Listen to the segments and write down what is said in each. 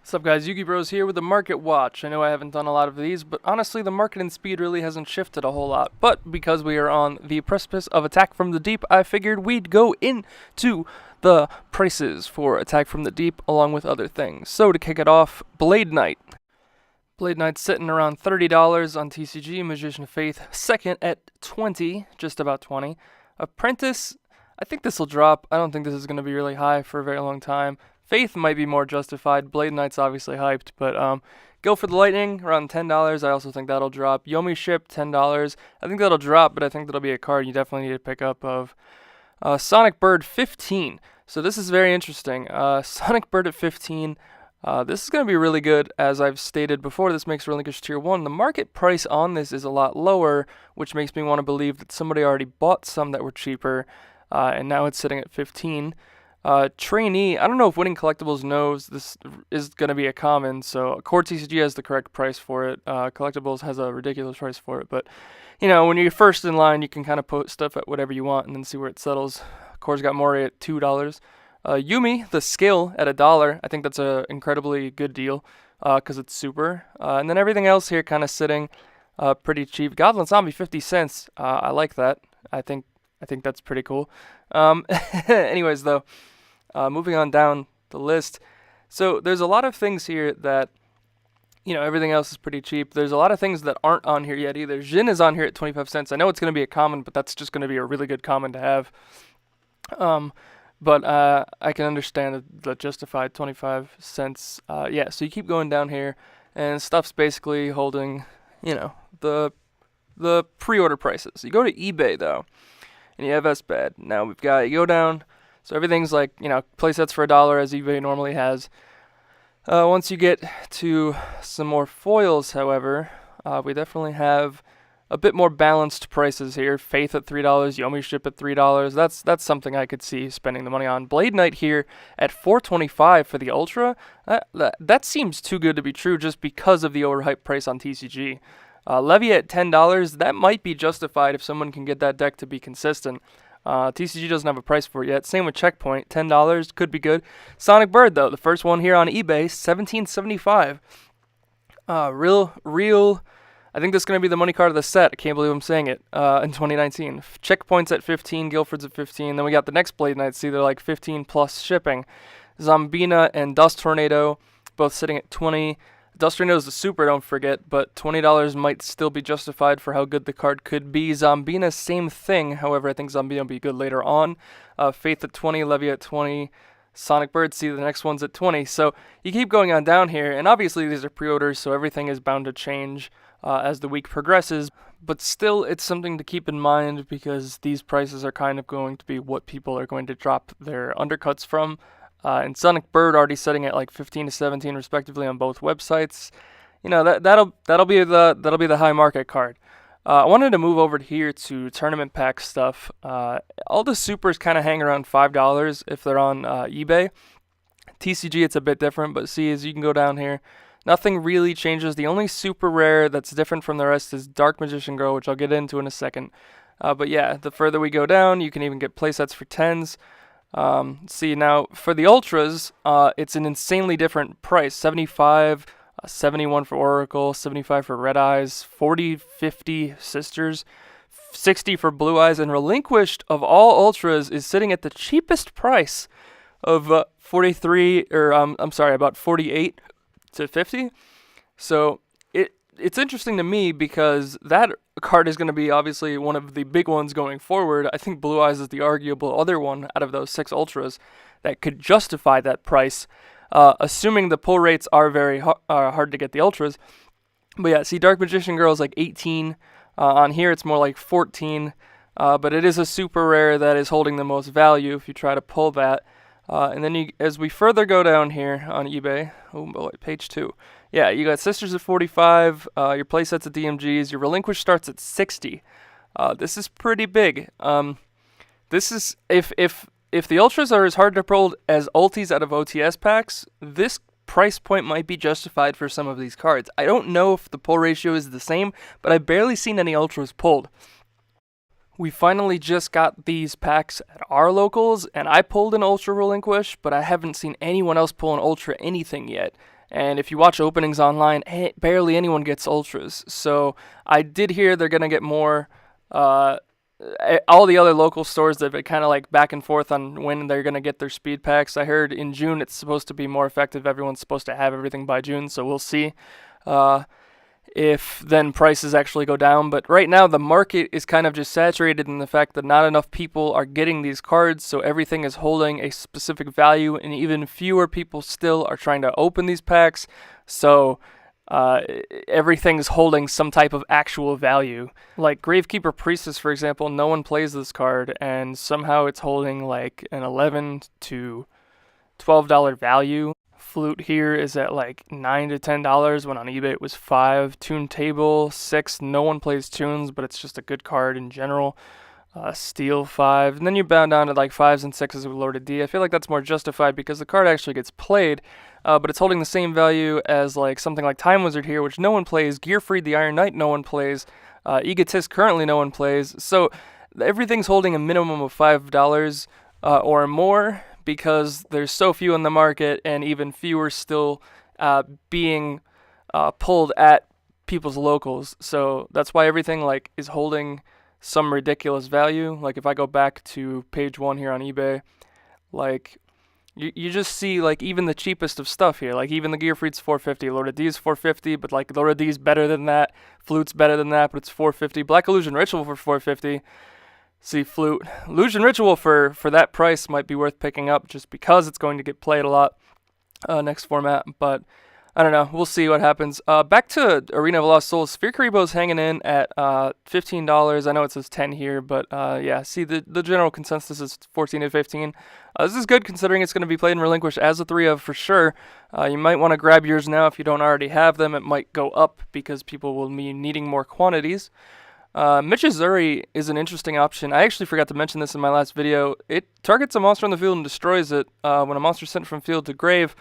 What's up guys, Yugi Bros here with the Market Watch. I know I haven't done a lot of these, but honestly the market and speed really hasn't shifted a whole lot. But because we are on the precipice of Attack from the Deep, I figured we'd go into the prices for Attack from the Deep along with other things. So to kick it off, Blade Knight. Blade Knight's sitting around $30 on TCG, Magician of Faith second at 20, just about 20. Apprentice, I think this will drop. I don't think this is going to be really high for a very long time. Faith might be more justified. Blade Knight's obviously hyped, but go for the Lightning, around $10. I also think that'll drop. Yomi Ship, $10. I think that'll drop, but I think that'll be a card you definitely need to pick up of. Sonic Bird, 15. So this is very interesting. Sonic Bird at 15. This is going to be really good. As I've stated before, this makes Relinquish Tier 1. The market price on this is a lot lower, which makes me want to believe that somebody already bought some that were cheaper, and now it's sitting at 15. Trainee, I don't know if Winning Collectibles knows this is going to be a common, so Core TCG has the correct price for it. Collectibles has a ridiculous price for it, but, you know, when you're first in line, you can kind of put stuff at whatever you want and then see where it settles. Core's got Mori at $2. Yumi, the skill, at $1. I think that's an incredibly good deal, because it's super. And then everything else here kind of sitting pretty cheap. Goblin Zombie, 50 cents. I like that. I think that's pretty cool. Anyways, though, moving on down the list. So there's a lot of things here that, you know, everything else is pretty cheap. There's a lot of things that aren't on here yet either. Jin is on here at 25 cents. I know it's going to be a common, but that's just going to be a really good common to have. But I can understand the justified 25 cents. Yeah, so you keep going down here, and stuff's basically holding, you know, the pre-order prices. You go to eBay, though, and you have SBAD. Now you go down, so everything's like, you know, playsets for $1 as eBay normally has. Once you get to some more foils, however, we definitely have a bit more balanced prices here. Faith at $3, Yomi Ship at $3. That's something I could see spending the money on. Blade Knight here at $4.25 for the Ultra. That seems too good to be true just because of the overhyped price on TCG. Levy at $10, that might be justified if someone can get that deck to be consistent. TCG doesn't have a price for it yet. Same with Checkpoint, $10 could be good. Sonic Bird, though, the first one here on eBay, $17.75. Real. I think this is going to be the money card of the set. I can't believe I'm saying it. In 2019, Checkpoint's at 15, Guilford's at 15. Then we got the next Blade Knights, either like 15 plus shipping. Zombina and Dust Tornado, both sitting at 20. Dust Tornado is the super, don't forget, but $20 might still be justified for how good the card could be. Zombina, same thing. However, I think Zombina will be good later on. Faith at 20, Levy at 20. Sonic Bird, see the next one's at 20. So you keep going on down here, and obviously these are pre-orders, so everything is bound to change as the week progresses. But still, it's something to keep in mind because these prices are kind of going to be what people are going to drop their undercuts from. And Sonic Bird already setting at like 15 to 17 respectively on both websites. You know, that'll be the high market card. I wanted to move over here to tournament pack stuff. All the supers kind of hang around $5 if they're on eBay. TCG, it's a bit different, but see, as you can go down here, nothing really changes. The only super rare that's different from the rest is Dark Magician Girl, which I'll get into in a second. But yeah, the further we go down, you can even get playsets for 10s. See, now for the Ultras, it's an insanely different price. 75, 71 for Oracle, 75 for Red Eyes, 40, 50 Sisters, 60 for Blue Eyes, and Relinquished of all Ultras is sitting at the cheapest price of 43, or about 48 to 50. So it's interesting to me because that card is going to be obviously one of the big ones going forward. I think Blue Eyes is the arguable other one out of those 6 Ultras that could justify that price, assuming the pull rates are very hard to get the Ultras. But yeah, see, Dark Magician Girl is like 18. On here, it's more like 14. But it is a super rare that is holding the most value if you try to pull that. And then as we further go down here on eBay, oh boy, page 2. Yeah, you got Sisters at 45, your playsets at DMGs, your Relinquish starts at 60. This is pretty big. This is, if the Ultras are as hard to pull as Ultis out of OTS packs, this price point might be justified for some of these cards. I don't know if the pull ratio is the same, but I've barely seen any Ultras pulled. We finally just got these packs at our locals, and I pulled an Ultra Relinquish, but I haven't seen anyone else pull an Ultra anything yet. And if you watch openings online, barely anyone gets ultras. So I did hear they're gonna get more. All the other local stores that have been kind of like back and forth on when they're gonna get their speed packs. I heard in June it's supposed to be more effective. Everyone's supposed to have everything by June, so we'll see. If then prices actually go down. But right now the market is kind of just saturated in the fact that not enough people are getting these cards, so everything is holding a specific value, and even fewer people still are trying to open these packs. So everything's holding some type of actual value. Like Gravekeeper Priestess, for example, no one plays this card, and somehow it's holding like an $11 to $12 value. Flute here is at like $9 to $10 when on eBay it was $5. Tune Table $6. No one plays tunes, but it's just a good card in general. Steel $5, and then you bound down to like 5s and 6s with Lord of D. I feel like that's more justified because the card actually gets played, but it's holding the same value as like something like Time Wizard here, which no one plays. Gearfried the Iron Knight, no one plays. Egotist currently no one plays. So everything's holding a minimum of $5 or more, because there's so few in the market and even fewer still being pulled at people's locals. So that's why everything like is holding some ridiculous value. Like if I go back to page 1 here on eBay, like you just see like even the cheapest of stuff here. Like even the Gearfried's $4.50, Lord of D's $4.50, but like Lord of D's better than that, Flute's better than that, but it's $4.50. Black Illusion Ritual for $4.50. See, Flute. Illusion Ritual for that price might be worth picking up just because it's going to get played a lot next format. But I don't know. We'll see what happens. Back to Arena of Lost Souls. Sphere Karibo's hanging in at $15. I know it says 10 here, but yeah. See, the general consensus is 14 to 15. This is good considering it's going to be played in Relinquish as a 3 of for sure. You might want to grab yours now if you don't already have them. It might go up because people will be needing more quantities. Michizuri is an interesting option. I actually forgot to mention this in my last video. It targets a monster on the field and destroys it when a monster is sent from field to grave.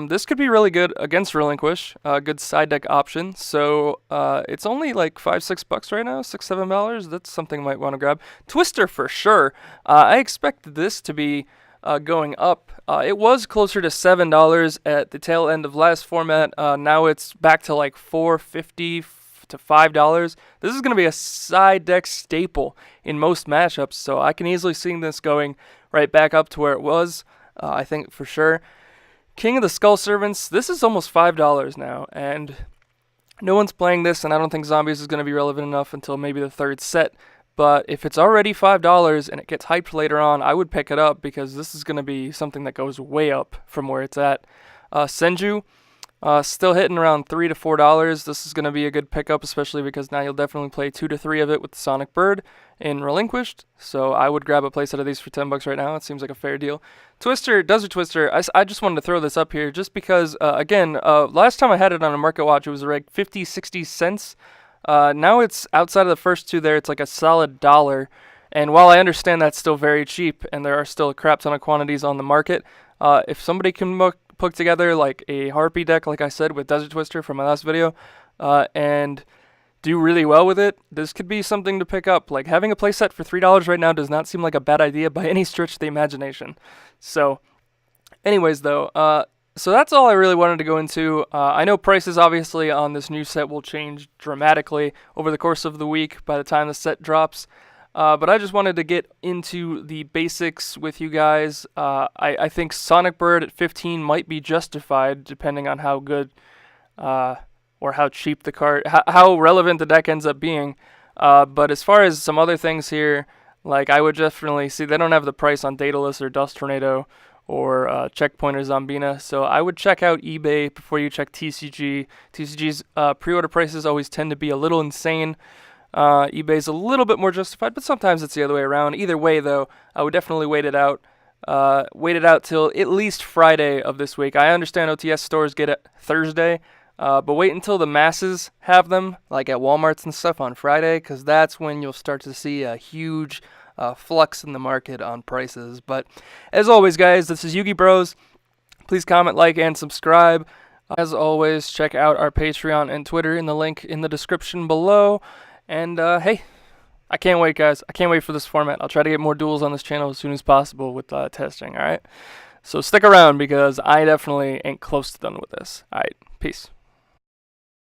This could be really good against Relinquish. Good side deck option. So it's only like $5-6 right now, $6-7. That's something I might want to grab. Twister for sure. I expect this to be going up. It was closer to $7 at the tail end of last format. Now it's back to like $4.50 to $5. This is going to be a side deck staple in most matchups, so I can easily see this going right back up to where it was, I think for sure. King of the Skull Servants, this is almost $5 now, and no one's playing this, and I don't think Zombies is going to be relevant enough until maybe the third set. But if it's already $5 and it gets hyped later on, I would pick it up because this is going to be something that goes way up from where it's at. Senju, still hitting around $3 to $4. This is going to be a good pickup, especially because now you'll definitely play 2 to 3 of it with the Sonic Bird in Relinquished. So I would grab a playset of these for $10 right now. It seems like a fair deal. Twister, Desert Twister, I just wanted to throw this up here just because, again, last time I had it on a Market Watch, it was like 50, 60 cents. Now it's outside of the first two there. It's like a solid $1. And while I understand that's still very cheap and there are still a crap ton of quantities on the market, if somebody can put together like a Harpy deck, like I said, with Desert Twister from my last video, and do really well with it, this could be something to pick up. Like having a playset for $3 right now does not seem like a bad idea by any stretch of the imagination. So anyways though, so that's all I really wanted to go into. I know prices obviously on this new set will change dramatically over the course of the week by the time the set drops. But I just wanted to get into the basics with you guys. I think Sonic Bird at 15 might be justified depending on how good or how cheap the card, how relevant the deck ends up being. But as far as some other things here, like I would definitely see they don't have the price on Daedalus or Dust Tornado or Checkpoint or Zombina. So I would check out eBay before you check TCG. TCG's pre-order prices always tend to be a little insane. eBay's a little bit more justified, but sometimes it's the other way around. Either way, though, I would definitely wait it out. Wait it out till at least Friday of this week. I understand OTS stores get it Thursday, but wait until the masses have them, like at Walmarts and stuff on Friday, because that's when you'll start to see a huge flux in the market on prices. But as always, guys, this is Yugi Bros. Please comment, like, and subscribe. As always, check out our Patreon and Twitter in the link in the description below. And, hey, I can't wait, guys. I can't wait for this format. I'll try to get more duels on this channel as soon as possible with testing, all right? So stick around because I definitely ain't close to done with this. Alright, peace.